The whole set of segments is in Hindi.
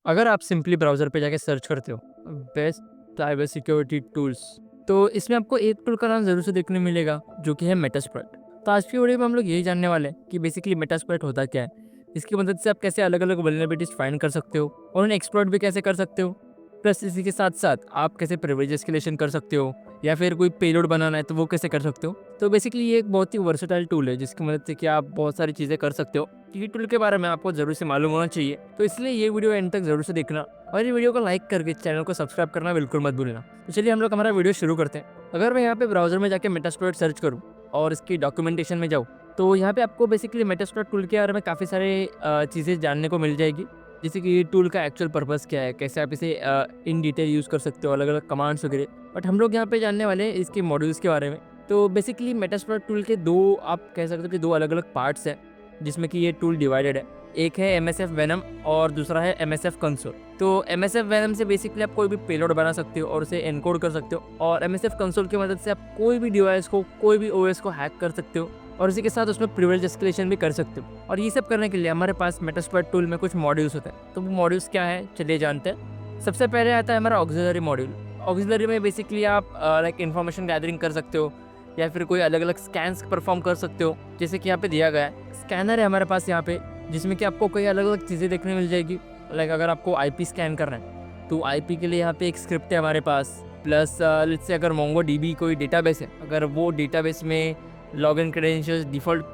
अगर आप सिंपली ब्राउज़र पे जाके सर्च करते हो बेस्ट साइबर सिक्योरिटी टूल्स, तो इसमें आपको एक टूल का नाम ज़रूर से देखने मिलेगा जो कि है मेटास्प्लॉइट। तो आज की वीडियो में हम लोग यही जानने वाले हैं कि बेसिकली मेटास्प्लॉइट होता क्या है, इसकी मदद से आप कैसे अलग अलग वल्नरेबिलिटीज फाइंड कर सकते हो और उन्हें एक्सप्लॉइट भी कैसे कर सकते हो। प्लस इसी के साथ साथ आप कैसे प्रिविलेज एस्केलेशन कर सकते हो या फिर कोई पेलोड बनाना है तो वो कैसे कर सकते हो। तो बेसिकली ये एक बहुत ही वर्सेटाइल टूल है जिसकी मदद से कि आप बहुत सारी चीज़ें कर सकते हो। ये टूल के बारे में आपको ज़रूर से मालूम होना चाहिए, तो इसलिए ये वीडियो एंड तक ज़रूर से देखना और ये वीडियो को लाइक करके चैनल को सब्सक्राइब करना बिल्कुल मत भूलना। तो चलिए हम लोग हमारा वीडियो शुरू करते हैं। अगर मैं यहाँ पे ब्राउजर में जाके मेटास्प्लॉइट सर्च करूँ और इसकी डॉक्यूमेंटेशन में जाऊँ, तो यहाँ पे आपको बेसिकली मेटास्प्लॉइट टूल के बारे में काफ़ी सारे चीज़ें जानने को मिल जाएगी, जैसे कि ये टूल का एक्चुअल पर्पस क्या है, कैसे आप इसे इन डिटेल यूज़ कर सकते हो, अलग अलग कमांड्स वगैरह। बट हम लोग यहाँ पे जानने वाले हैं इसके मॉड्यूल्स के बारे में। तो बेसिकली मेटास्प्लॉइट टूल के दो, आप कह सकते हो कि दो अलग अलग पार्ट्स हैं जिसमें कि ये टूल डिवाइडेड है। एक है MSF वेनम और दूसरा है MSF कंसोल। तो MSF वेनम से बेसिकली आप कोई भी पेलोड बना सकते हो और उसे एनकोड कर सकते हो, और MSF कंसोल की मदद से आप कोई भी डिवाइस को, कोई भी OS को हैक कर सकते हो और इसी के साथ उसमें प्रिविलेज एस्केलेशन भी कर सकते हो। और ये सब करने के लिए हमारे पास मेटास्प्लॉइट टूल में कुछ मॉड्यूल्स होते हैं। तो वो मॉड्यूल्स क्या है, चलिए जानते हैं। सबसे पहले आता है हमारा ऑक्सिलरी मॉड्यूल। ऑक्सिलरी में बेसिकली आप लाइक इन्फॉर्मेशन गैदरिंग कर सकते हो या फिर कोई अलग अलग स्कैन्स परफॉर्म कर सकते हो, जैसे कि यहाँ पे दिया गया है। स्कैनर है हमारे पास यहाँ पे, जिसमें कि आपको कई अलग अलग चीज़ें देखने मिल जाएगी। लाइक अगर आपको IP स्कैन करना है तो IP के लिए यहाँ पे एक स्क्रिप्ट है हमारे पास। प्लस लेट्स से अगर मोंगो DB कोई डेटाबेस है, अगर वो डेटाबेस में लॉगिन क्रेडेंशियल्स डिफ़ॉल्ट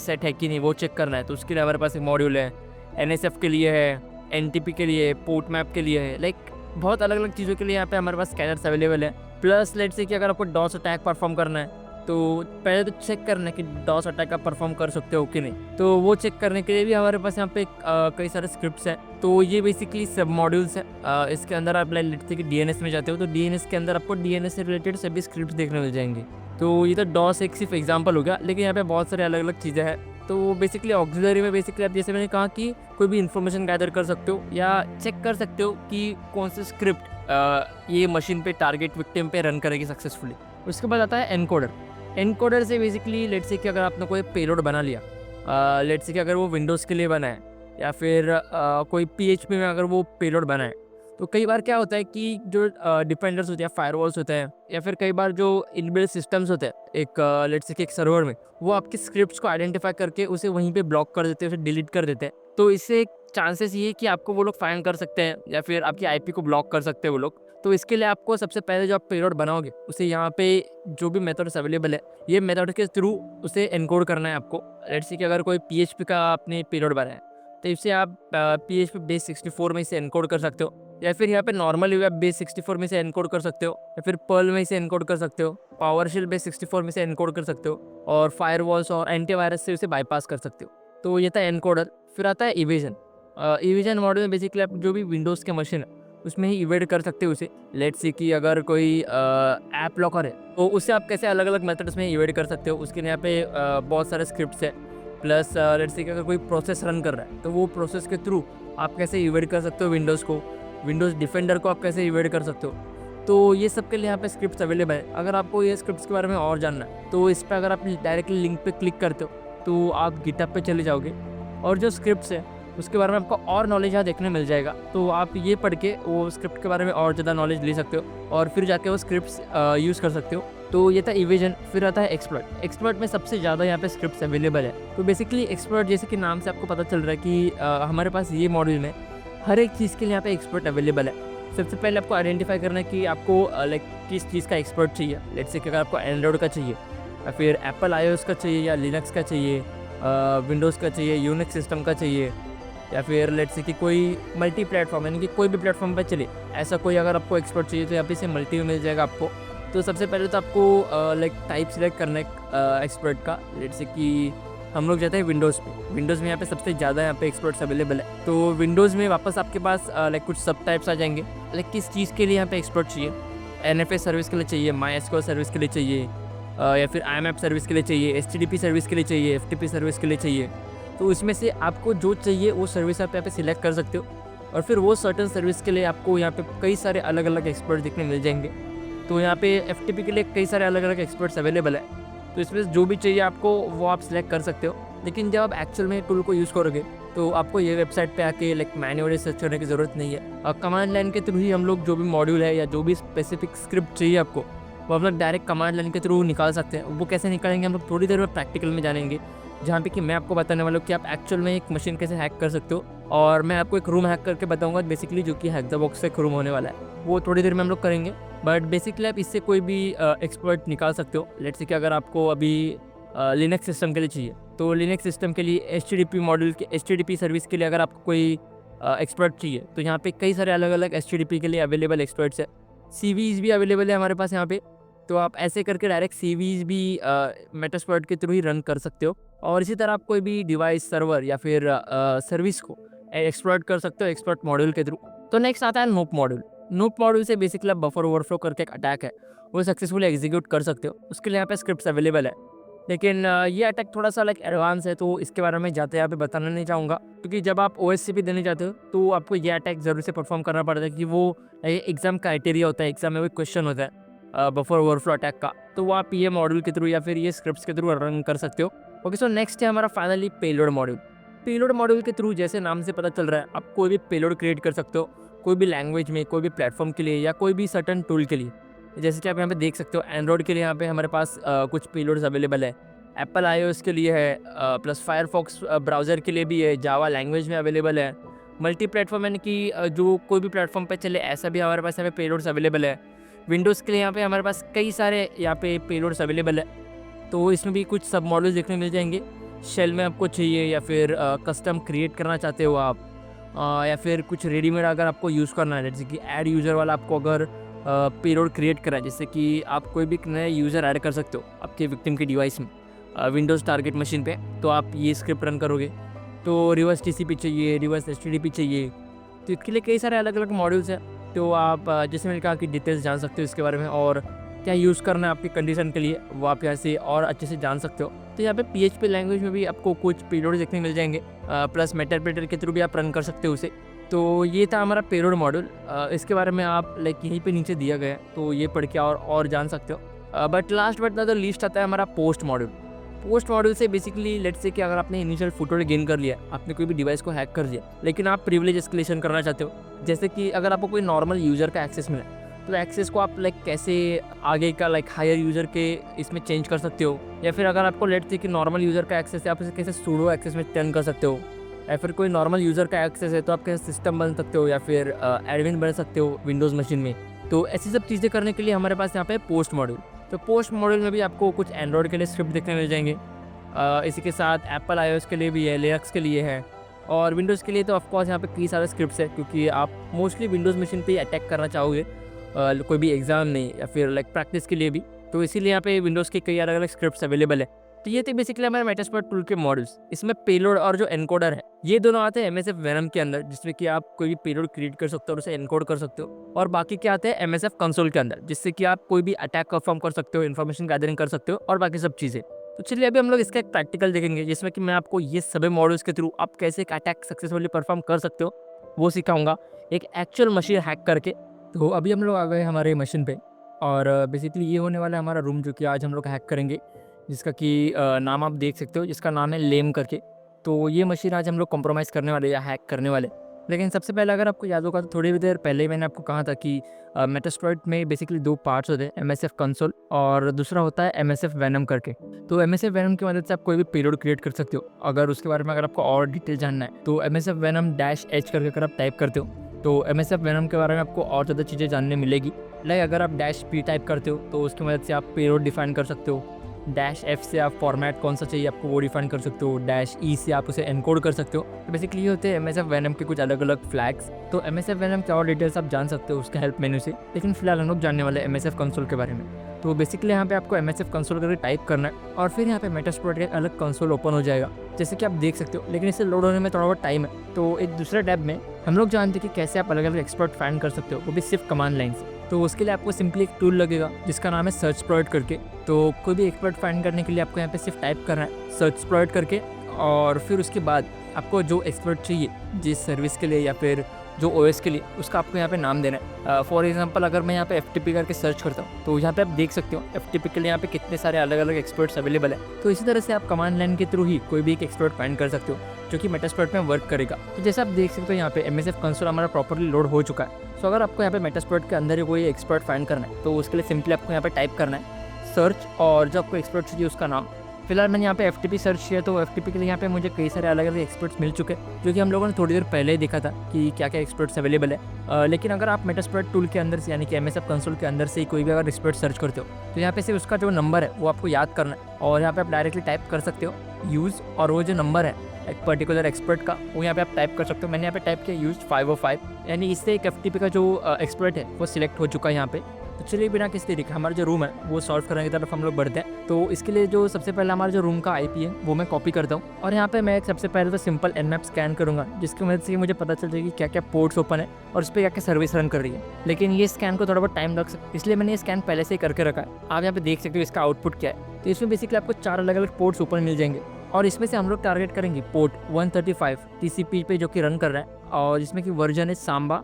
सेट है कि नहीं वो चेक करना है, तो उसके लिए हमारे पास एक मॉड्यूल है। NSF के लिए है, NTP के लिए, पोर्ट मैप के लिए है। लाइक बहुत अलग अलग चीज़ों के लिए यहाँ पे हमारे पास स्कैनर्स अवेलेबल है। प्लस लेट्स से कि अगर आपको डॉस अटैक परफॉर्म करना है, तो पहले तो चेक करना है कि डॉस अटैक आप परफॉर्म कर सकते हो कि नहीं। तो वो चेक करने के लिए भी हमारे पास यहाँ पे कई सारे स्क्रिप्ट्स हैं। तो ये बेसिकली सब मॉड्यूल्स हैं। इसके अंदर आप लेट्स से कि DNS में जाते हो तो DNS के अंदर आपको DNS से रिलेटेड सभी स्क्रिप्ट्स देखने मिल जाएंगे। तो ये तो डॉस एक सिर्फ एग्जाम्पल हो गया, लेकिन यहाँ पे बहुत सारे अलग अलग चीज़ें हैं। तो बेसिकली ऑक्सिलरी में बेसिकली आप, जैसे मैंने कहा, कि कोई भी इन्फॉर्मेशन गैदर कर सकते हो या चेक कर सकते हो कि कौन से स्क्रिप्ट ये मशीन पे टारगेट विक्टिम पे रन करेगी सक्सेसफुली। उसके बाद आता है एनकोडर। एनकोडर से बेसिकली लेट्स से कि अगर आपने कोई पेलोड बना लिया, लेट्स से कि अगर वो विंडोज़ के लिए बना है या फिर कोई PHP में अगर वो पेलोड बना है, तो कई बार क्या होता है कि जो डिफेंडर्स होते हैं, फायरवॉल्स होते हैं, या फिर कई बार जो इनबिल्ट सिस्टम्स होते हैं एक लेट्स से कि एक सर्वर में, वो आपके स्क्रिप्ट्स को आइडेंटिफाई करके उसे वहीं पे ब्लॉक कर देते हैं, उसे डिलीट कर देते हैं। तो इससे चांसेस ये है कि आपको वो लोग फाइंड कर सकते हैं या फिर आपकी IP को ब्लॉक कर सकते हैं वो लोग। तो इसके लिए आपको सबसे पहले जो आप पेलोड बनाओगे उसे यहाँ पे जो भी मेथड्स अवेलेबल है, ये मेथड के थ्रू उसे एनकोड करना है आपको। लेट्स से कि अगर कोई PHP का आपने पेलोड बनाया है, तो इसे आप PHP बेस 64 में इसे एनकोड कर सकते हो, या फिर यहाँ पे नॉर्मल वेब बेस 64 में से एनकोड कर सकते हो, या फिर पर्ल में इसे एनकोड कर सकते हो, पावरशेल बेस 64 में से एनकोड कर सकते हो, और फायरवॉल्स और एंटीवायरस से उसे बाईपास कर सकते हो। तो ये था एनकोडर। फिर आता है इवेजन। इवेजन मॉडल में बेसिकली आप जो भी विंडोज़ के मशीन है उसमें ही इवेड कर सकते हो उसे। लेट्स से कि अगर कोई ऐप लॉकर है तो उससे आप कैसे अलग अलग मेथड्स में इवेड कर सकते हो, उसके लिए यहाँ पे बहुत सारे स्क्रिप्ट्स है। प्लस लेट्स से कि अगर कोई प्रोसेस रन कर रहा है तो वो प्रोसेस के थ्रू आप कैसे इवेड कर सकते हो विंडोज़ को, विंडोज़ डिफेंडर को आप कैसे इवेड कर सकते हो। तो ये सब के लिए यहाँ पे स्क्रिप्ट्स अवेलेबल है। अगर आपको ये स्क्रिप्ट्स के बारे में और जानना है तो इस पर अगर आप डायरेक्टली लिंक पे क्लिक करते हो तो आप गिटहब पे चले जाओगे, और जो स्क्रिप्ट्स है उसके बारे में आपको और नॉलेज यहाँ देखने मिल जाएगा। तो आप ये पढ़ के वो स्क्रिप्ट के बारे में और ज़्यादा नॉलेज ले सकते हो और फिर जाके वो स्क्रिप्ट्स यूज़ कर सकते हो। तो ये था इवेजन। फिर आता है एक्सप्लॉइट। एक्सप्लॉइट में सबसे ज़्यादा यहाँ पे स्क्रिप्ट्स अवेलेबल है। तो बेसिकली एक्सप्लॉइट, जैसे कि नाम से आपको पता चल रहा है कि हमारे पास ये मॉड्यूल में हर एक चीज़ के लिए यहाँ पे एक्सप्लॉइट अवेलेबल है। सबसे पहले आपको आइडेंटिफाई करना है कि आपको लाइक किस चीज़ का एक्सप्लॉइट चाहिए। लेट्स से कि अगर आपको एंड्रॉयड का चाहिए या फिर एप्पल iOS का चाहिए या लिनक्स का चाहिए, विंडोज़ का चाहिए, यूनिक्स सिस्टम का चाहिए, या फिर लेट्स से कि कोई मल्टी प्लेटफॉर्म, यानी कि कोई भी प्लेटफॉर्म पर चले, ऐसा कोई अगर आपको एक्सपर्ट चाहिए तो यहाँ पे से मल्टी मिल जाएगा आपको। तो सबसे पहले तो आपको लाइक टाइप सिलेक्ट करना है एक्सपर्ट का। लेट्स से कि हम लोग जाते हैं विंडोज़ पे। विंडोज़ में यहाँ पे सबसे ज़्यादा यहाँ पे एक्सपर्ट्स अवेलेबल है। तो विंडोज़ में वापस आपके पास लाइक कुछ सब टाइप्स आ जाएंगे। लाइक किस चीज़ के लिए यहाँ पे एक्सपर्ट चाहिए, NFA सर्विस के लिए चाहिए, MySQL सर्विस के लिए चाहिए, या फिर IMAP सर्विस के लिए चाहिए, HTTP सर्विस के लिए चाहिए, FTP सर्विस के लिए चाहिए। तो इसमें से आपको जो चाहिए वो सर्विस आप यहाँ पे सिलेक्ट कर सकते हो, और फिर वो सर्टन सर्विस के लिए आपको यहाँ पे कई सारे अलग अलग एक्सपर्ट देखने मिल जाएंगे। तो यहाँ पे FTP के लिए कई सारे अलग अलग एक्सपर्ट्स अवेलेबल है। तो इसमें जो भी चाहिए आपको वो आप सिलेक्ट कर सकते हो। लेकिन जब आप एक्चुअल में टूल को यूज़ करोगे तो आपको ये वेबसाइट पे आके लाइक मैन्युअली सर्च करने की ज़रूरत नहीं है। कमांड लाइन के थ्रू ही हम लोग जो भी मॉड्यूल है या जो भी स्पेसिफिक स्क्रिप्ट चाहिए आपको, वो हम लोग डायरेक्ट कमांड लाइन के थ्रू निकाल सकते हैं। वो कैसे निकालेंगे हम लोग थोड़ी देर में प्रैक्टिकल में जानेंगे, जहाँ पे कि मैं आपको बताने वाला हूँ कि आप एक्चुअल में एक मशीन कैसे हैक कर सकते हो। और मैं आपको एक रूम हैक करके बताऊँगा बेसिकली, जो कि हैक द बॉक्स से एक रूम होने वाला है, वो थोड़ी देर में हम लोग करेंगे। बट बेसिकली आप इससे कोई भी एक्सपर्ट निकाल सकते हो। लेट्स से कि अगर आपको अभी लिनक्स सिस्टम के लिए चाहिए, तो लिनक्स सिस्टम के लिए HTTP मॉड्यूल के HTTP सर्विस के लिए अगर आपको कोई एक्सपर्ट चाहिए, तो यहाँ पे कई सारे अलग अलग HTTP के लिए अवेलेबल एक्सपर्ट्स है। CVs भी अवेलेबल है हमारे पास यहाँ पे। तो आप ऐसे करके डायरेक्ट CVs भी मेटास्प्लॉइट के थ्रू ही रन कर सकते हो। और इसी तरह आप कोई भी डिवाइस, सर्वर या फिर सर्विस को एक्सप्लॉइट कर सकते हो एक्सपर्ट मॉड्यूल के थ्रू। तो नेक्स्ट आता है नूप मॉड्यूल। नूप मॉड्यूल से बेसिकली आप बफर ओवरफ्लो करके एक अटैक है वो सक्सेसफुली एग्जीक्यूट कर सकते हो। उसके लिए यहाँ पे स्क्रिप्ट्स अवेलेबल है, लेकिन ये अटैक थोड़ा सा लाइक एडवांस है, तो इसके बारे में जाते यहाँ पे बताना नहीं चाहूँगा, क्योंकि जब आप OSCP देने जाते हो तो आपको ये अटैक ज़रूर से परफॉर्म करना पड़ता है कि वो एग्जाम क्राइटेरिया होता है, एग्जाम में वो क्वेश्चन होता है बफर ओवरफ्लो अटैक का, तो वो आप ये मॉड्यूल के थ्रू या फिर ये स्क्रिप्ट्स के थ्रू रन कर सकते हो। ओके, सो नेक्स्ट है हमारा finally payload module. Payload module के थ्रू जैसे नाम से पता चल रहा है, आप कोई भी पेलोड क्रिएट कर सकते हो, कोई भी लैंग्वेज में, कोई भी प्लेटफॉर्म के लिए या कोई भी सर्टन टूल के लिए। जैसे कि आप यहाँ पे देख सकते हो, एंड्रॉयड के लिए यहाँ पे हमारे पास कुछ पेलोड्स अवेलेबल है, एप्पल iOS के लिए है, प्लस फायरफॉक्स ब्राउज़र के लिए भी है, जावा लैंग्वेज में अवेलेबल है, मल्टी प्लेटफॉर्म यानी कि जो कोई भी प्लेटफॉर्म पे चले ऐसा भी हमारे पास यहाँ पे पेलोड्स अवेलेबल है। विंडोज़ के लिए यहाँ पे हमारे पास कई सारे यहाँ पे पेलोड्स अवेलेबल है। तो इसमें भी कुछ सब मॉडल्स देखने मिल जाएंगे। शेल में आपको चाहिए या फिर कस्टम क्रिएट करना चाहते हो आप, या फिर कुछ रेडीमेड अगर आपको यूज़ करना है, जैसे कि ऐड यूज़र वाला आपको अगर पेलोड क्रिएट करना है, जैसे कि आप कोई भी नया यूज़र ऐड कर सकते हो आपके विक्टिम के डिवाइस में विंडोज़ टारगेट मशीन पे, तो आप ये स्क्रिप्ट रन करोगे। तो रिवर्स TCP चाहिए, रिवर्स HTTP चाहिए, तो इसके लिए कई सारे अलग अलग मॉड्यूल्स हैं। तो आप जैसे मैंने कहा कि डिटेल्स जान सकते हो इसके बारे में, और क्या यूज़ करना है आपकी कंडीशन के लिए वो आप यहाँ से और अच्छे से जान सकते हो। तो यहाँ पे PHP लैंग्वेज में भी आपको कुछ पेलोड देखने मिल जाएंगे, प्लस मेटाप्रेटर के थ्रू भी आप रन कर सकते हो उसे। तो ये था हमारा पेलोड मॉड्यूल। इसके बारे में आप लाइक यहीं पे नीचे दिया गया है, तो ये पढ़ के और जान सकते हो। But last but not the least आता है हमारा पोस्ट मॉड्यूल। पोस्ट मॉड्यूल से बेसिकली लेट्स से कि अगर आपने इनिशियल फुटवर्ड गेन कर लिया, आपने कोई भी डिवाइस को हैक कर दिया, लेकिन आप प्रिविलेज एस्केलेशन करना चाहते हो, जैसे कि अगर आपको कोई नॉर्मल यूज़र का एक्सेस मिला, तो एक्सेस को आप लाइक कैसे आगे का लाइक हायर यूज़र के इसमें चेंज कर सकते हो, या फिर अगर आपको लेट्स से कि नॉर्मल यूज़र का एक्सेस है, आप उसे कैसे सूडो एक्सेस में टर्न कर सकते हो, या फिर कोई नॉर्मल यूज़र का एक्सेस है तो आप कैसे सिस्टम बन सकते हो या फिर एडमिन बन सकते हो विंडोज़ मशीन में। तो ऐसी सब चीज़ें करने के लिए हमारे पास यहाँ पे पोस्ट मॉड्यूल। तो पोस्ट मॉड्यूल में भी आपको कुछ एंड्रॉयड के लिए स्क्रिप्ट देखने मिल जाएंगे, इसी के साथ एप्पल iOS के लिए भी है, लिनक्स के लिए है, और विंडोज़ के लिए तो ऑफकोर्स यहाँ पे कई सारे स्क्रिप्ट्स है, क्योंकि आप मोस्टली विंडोज़ मशीन पे ही अटैक करना चाहोगे कोई भी एग्ज़ाम नहीं या फिर लाइक प्रैक्टिस के लिए भी, तो इसीलिए यहाँ पे विंडोज़ के कई अलग अलग स्क्रिप्ट्स अवेलेबल है। तो ये थे बेसिकली हमारे मेटास्प्लॉइट टूल के मॉडल्स। इसमें पेलोड और जो एनकोडर है ये दोनों आते हैं MSF वेनम के अंदर, जिसमें कि आप कोई भी पेलोड क्रिएट कर सकते हो और उसे एनकोड कर सकते हो, और बाकी क्या आते हैं MSF कंसोल के अंदर, जिससे कि आप कोई भी अटैक परफॉर्म कर सकते हो, इन्फॉर्मेशन गैदरिंग कर सकते हो और बाकी सब चीज़ें। तो चलिए अभी हम लोग इसका एक प्रैक्टिकल देखेंगे, जिसमें कि मैं आपको ये सभी मॉडल्स के थ्रू आप कैसे एक अटैक सक्सेसफुली परफॉर्म कर सकते हो वो सिखाऊंगा एक एक्चुअल मशीन हैक करके। तो अभी हम लोग आ गए हमारे मशीन पे, और बेसिकली ये होने वाला है हमारा रूम, जो कि आज हम लोग हैक करेंगे, जिसका कि नाम आप देख सकते हो, जिसका नाम है लेम करके। तो ये मशीन आज हम लोग कॉम्प्रोमाइज़ करने वाले या हैक करने वाले। लेकिन सबसे पहले अगर आपको याद होगा तो थोड़ी देर पहले मैंने आपको कहा था कि मेटास्प्लॉइट में बेसिकली दो पार्ट्स होते हैं, MSF कंसोल और दूसरा होता है MSF वेनम करके। तो MSF वेनम की मदद से आप कोई भी पेलोड क्रिएट कर सकते हो। अगर उसके बारे में अगर आपको और डिटेल जानना है तो MSF वेनम -H करके अगर आप टाइप करते हो तो MSF वेनम के बारे में आपको और ज़्यादा चीज़ें जानने मिलेगी। लाइक अगर आप -P टाइप करते हो तो उसकी मदद से आप पेलोड डिफाइन कर सकते हो, -F से आप फॉर्मेट कौन सा चाहिए आपको वो डिफाइन कर सकते हो, -E से आप उसे एनकोड कर सकते हो। तो बेसिकली ये होते हैं MSF वेनम के कुछ अलग अलग फ्लैग्स। तो MSF वेनम के और डिटेल्स आप जान सकते हो उसके हेल्प मेन्यू से, लेकिन फिलहाल हम लोग जानने वाले MSF कंसोल के बारे में। तो बेसिकली यहाँ पे आपको MSF कंसोल करके टाइप करना है और फिर यहाँ पे मेटास्प्लॉइट का एक अलग कंसोल ओपन हो जाएगा, जैसे कि आप देख सकते हो। लेकिन इसे लोड होने में थोड़ा बहुत टाइम है। तो एक दूसरे टैब में हम लोग जानते हैं कि कैसे आप अलग अलग एक्सपर्ट फाइंड कर सकते हो, वो भी सिर्फ कमांड लाइन से। तो उसके लिए आपको सिंपली एक टूल लगेगा जिसका नाम है सर्चस्प्लॉइट करके। तो कोई भी एक्सपर्ट फाइंड करने के लिए आपको यहाँ पे सिर्फ टाइप करना है सर्चस्प्लॉइट करके, और फिर उसके बाद आपको जो एक्सपर्ट चाहिए जिस सर्विस के लिए या फिर जो OS के लिए, उसका आपको यहाँ पे नाम देना है। फॉर एग्जांपल अगर मैं यहाँ पे FTP करके सर्च करता हूँ तो यहाँ पे आप देख सकते हो FTP के लिए यहाँ पे कितने सारे अलग अलग एक्सपर्ट्स अवेलेबल है। तो इसी तरह से आप कमांड लाइन के थ्रू ही कोई भी एक एक्सपर्ट फाइंड कर सकते हो। जो कि मेटास्प्लॉइट में वर्क करेगा। तो जैसे आप देख सकते हो यहाँ पे MSF कंसोल हमारा प्रॉपरली लोड हो चुका है। सो अगर आपको यहाँ पे मेटास्प्लॉइट के अंदर ही कोई एक्सपर्ट फाइंड करना है तो उसके लिए सिंपली आपको यहाँ पे टाइप करना है सर्च, और जो आपको एक्सपर्ट चाहिए उसका नाम। फिलहाल मैंने यहाँ पे FTP सर्च किया तो FTP के लिए यहाँ पे मुझे कई सारे अलग अलग एक्सपर्ट्स मिल चुके हैं, जो कि हम लोगों ने थोड़ी देर पहले ही देखा था कि क्या क्या एक्सपर्ट्स अवेलेबल है। लेकिन अगर आप मेटास्प्लॉइट टूल के अंदर से यानी कि MSF कंसोल के अंदर से ही कोई भी अगर एक्सपर्ट सर्च करते हो तो यहाँ पे से उसका जो नंबर है वो आपको याद करना है, और यहाँ पे आप डायरेक्टली टाइप कर सकते हो यूज़, और वो जो नंबर है एक पर्टिकुलर एक्सपर्ट का वो यहाँ पे आप टाइप कर सकते हो। मैंने यहाँ पे टाइप किया यूज 505, यानी इससे एक FTP का जो एक्सपर्ट है वो सिलेक्ट हो चुका है यहाँ पे। तो चलिए बिना किसी तरीके हमारा जो रूम है वो सॉल्व करने की तरफ हम लोग बढ़ते हैं। तो इसके लिए जो सबसे पहले हमारा जो रूम का IP है वो मैं कॉपी करता हूँ, और यहाँ पे मैं सबसे पहले तो सिंपल Nmap स्कैन करूँगा, जिसकी मदद से मुझे पता चल जाएगी क्या क्या पोर्ट्स ओपन है और उस पर क्या क्या सर्विस रन कर रही है। लेकिन ये स्कैन को थोड़ा बहुत टाइम लग सकता है, इसलिए मैंने ये स्कैन पहले से ही करके रखा है। आप यहाँ पे देख सकते हो इसका आउटपुट क्या है। तो इसमें बेसिकली आपको 4 अलग अलग पोर्ट्स ओपन मिल जाएंगे, और इसमें से हम लोग टारगेट करेंगे पोर्ट 135 TCP पे जो कि रन कर रहा है, और इसमें की वर्जन है सांबा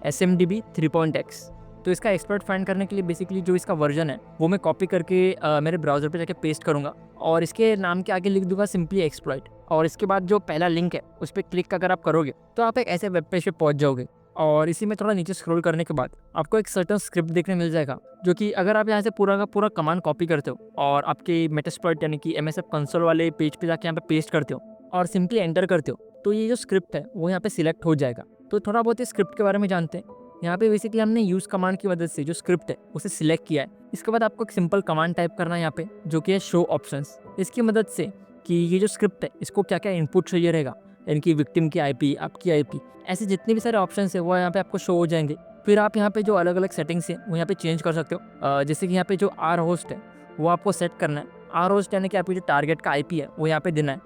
SMDB 3.x। तो इसका एक्सपर्ट फाइंड करने के लिए बेसिकली जो इसका वर्जन है वो मैं कॉपी करके मेरे ब्राउज़र पे जाके पेस्ट करूँगा, और इसके नाम के आगे लिख दूंगा सिंपली एक्सप्लॉइट। और इसके बाद जो पहला लिंक है उस पर क्लिक अगर आप करोगे तो आप एक ऐसे वेब पेज पे पहुँच जाओगे, और इसी में थोड़ा नीचे स्क्रॉल करने के बाद आपको एक सर्टन स्क्रिप्ट देखने मिल जाएगा, जो कि अगर आप यहाँ से पूरा का पूरा कमांड कॉपी करते हो और आपके मेटास्प्लॉइट यानी कि MSF कंसोल वाले पेज पे जाके यहाँ पे पेस्ट करते हो और सिंपली एंटर करते हो, तो ये जो स्क्रिप्ट है वो यहाँ पे सिलेक्ट हो जाएगा। तो थोड़ा बहुत इस स्क्रिप्ट के बारे में जानते हैं। यहाँ पे बेसिकली हमने यूज़ कमांड की मदद से जो स्क्रिप्ट है उसे सिलेक्ट किया है। इसके बाद आपको एक सिंपल कमांड टाइप करना है यहाँ पे, जो कि है शो ऑप्शंस। इसकी मदद से कि ये जो स्क्रिप्ट है इसको क्या क्या इनपुट चाहिए रहेगा, यानी कि विक्टिम की IP, आपकी IP, ऐसे जितने भी सारे ऑप्शंस है वो यहाँ पे आपको शो हो जाएंगे। फिर आप यहाँ पे जो अलग अलग सेटिंग्स हैं वो यहाँ पे चेंज कर सकते हो। जैसे कि यहाँ पे जो R होस्ट है वो आपको सेट करना है। R होस्ट यानी कि आपकी जो टारगेट का IP है वो यहाँ पे देना है।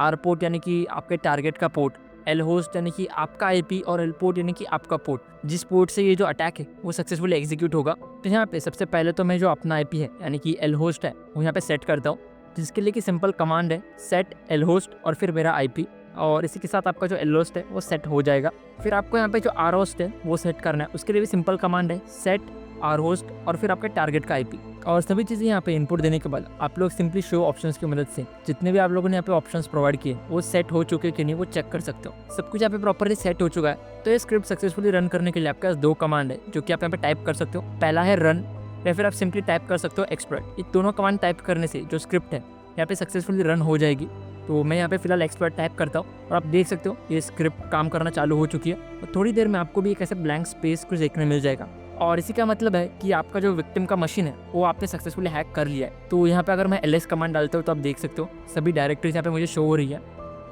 R पोर्ट यानी कि आपके टारगेट का पोर्ट, L होस्ट यानी कि आपका IP, और L पोर्ट यानी कि आपका पोर्ट, जिस पोर्ट से ये जो अटैक है वो सक्सेसफुली एग्जीक्यूट होगा। तो यहाँ पे सबसे पहले तो मैं जो अपना IP है यानी कि L होस्ट है वो यहाँ पे सेट करता हूँ, जिसके लिए कि सिंपल कमांड है सेट L होस्ट और फिर मेरा IP, और इसी के साथ आपका जो L होस्ट है वो सेट हो जाएगा। फिर आपको यहाँ पे जो R होस्ट है वो सेट करना है, उसके लिए भी सिंपल कमांड है सेट R होस्ट और फिर आपके टारगेट का IP, और सभी चीज़ें यहाँ पे इनपुट देने के बाद आप लोग सिंपली शो ऑप्शंस की मदद से जितने भी आप लोगों ने यहाँ पे ऑप्शंस प्रोवाइड किए वो सेट हो चुके कि नहीं वो चेक कर सकते हो। सब कुछ यहाँ पे प्रॉपरली सेट हो चुका है। तो ये स्क्रिप्ट सक्सेसफुली रन करने के लिए आपके पास 2 कमांड है जो कि आप यहाँ पे टाइप कर सकते हो। पहला है रन, या फिर आप सिंपली टाइप कर सकते हो एक्सपर्ट। ये दोनों कमांड टाइप करने से जो स्क्रिप्ट है यहाँ पे सक्सेसफुली रन हो जाएगी। तो मैं यहाँ पे फिलहाल एक्सपर्ट टाइप करता हूँ और आप देख सकते हो ये स्क्रिप्ट काम करना चालू हो चुकी है, और थोड़ी देर में आपको भी एक ऐसे ब्लैंक स्पेस कुछ देखने मिल जाएगा। और इसी का मतलब है कि आपका जो विक्टिम का मशीन है वो आपने सक्सेसफुली हैक कर लिया है। तो यहाँ पे अगर मैं LS कमांड डालता हूँ तो आप देख सकते हो सभी डायरेक्टरीज यहाँ पे मुझे शो हो रही है।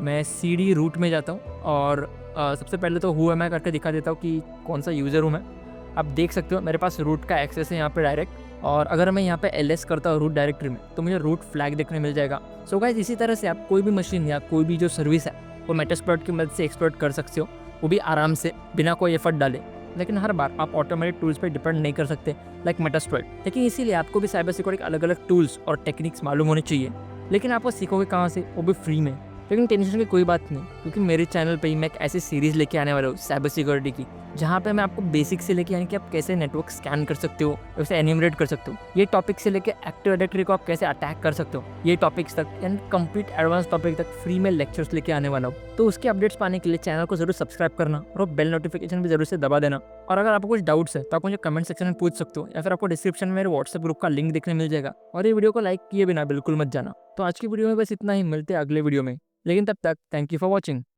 मैं CD रूट में जाता हूँ और सबसे पहले तो हु एम आई करके दिखा देता हूँ कि कौन सा यूज़र हूँ मैं। आप देख सकते हो मेरे पास रूट का एक्सेस है यहाँ पे डायरेक्ट, और अगर मैं यहाँ पे LS करता हूँ रूट डायरेक्टरी में तो मुझे रूट फ्लैग देखने मिल जाएगा। सो गाइस इसी तरह से आप कोई भी मशीन या कोई भी जो सर्विस है वो मेटास्प्लॉइट की मदद से एक्सप्लॉइट कर सकते हो, वो भी आराम से बिना कोई एफर्ट डाले। लेकिन हर बार आप ऑटोमेटिक टूल्स पर डिपेंड नहीं कर सकते लाइक मेटास्प्लॉइट। लेकिन इसीलिए आपको भी साइबर सिक्योरिटी अलग अलग टूल्स और टेक्निक्स मालूम होने चाहिए। लेकिन आप वो सीखोगे कहाँ से, वो भी फ्री में। लेकिन टेंशन की कोई बात नहीं, क्योंकि मेरे चैनल पे ही मैं एक ऐसी सीरीज़ लेके आने वाला हूँ साइबर सिक्योरिटी की, जहाँ पे मैं आपको बेसिक से लेके यानी कि आप कैसे नेटवर्क स्कैन कर सकते हो, उसे एन्यूमरेट कर सकते हो, ये टॉपिक से लेके एक्टिव डायरेक्टरी को आप कैसे अटैक कर सकते हो, ये टॉपिक्स तक यानी कंप्लीट एडवांस टॉपिक तक फ्री में लेक्चर्स लेके आने वाला हूँ। तो उसके अपडेट्स पाने के लिए चैनल को जरूर सब्सक्राइब करना और बेल नोटिफिकेशन भी जरूर से दबा देना। और अगर आपको कुछ डाउट्स है तो आप मुझे कमेंट सेक्शन में पूछ सकते हो, या फिर आपको डिस्क्रिप्शन में मेरे व्हाट्सएप ग्रुप का लिंक देखने मिल जाएगा। और ये वीडियो को लाइक किए बिना बिल्कुल मत जाना। तो आज की वीडियो में बस इतना ही, मिलते हैं अगले वीडियो में। लेकिन तब तक थैंक यू फॉर वॉचिंग।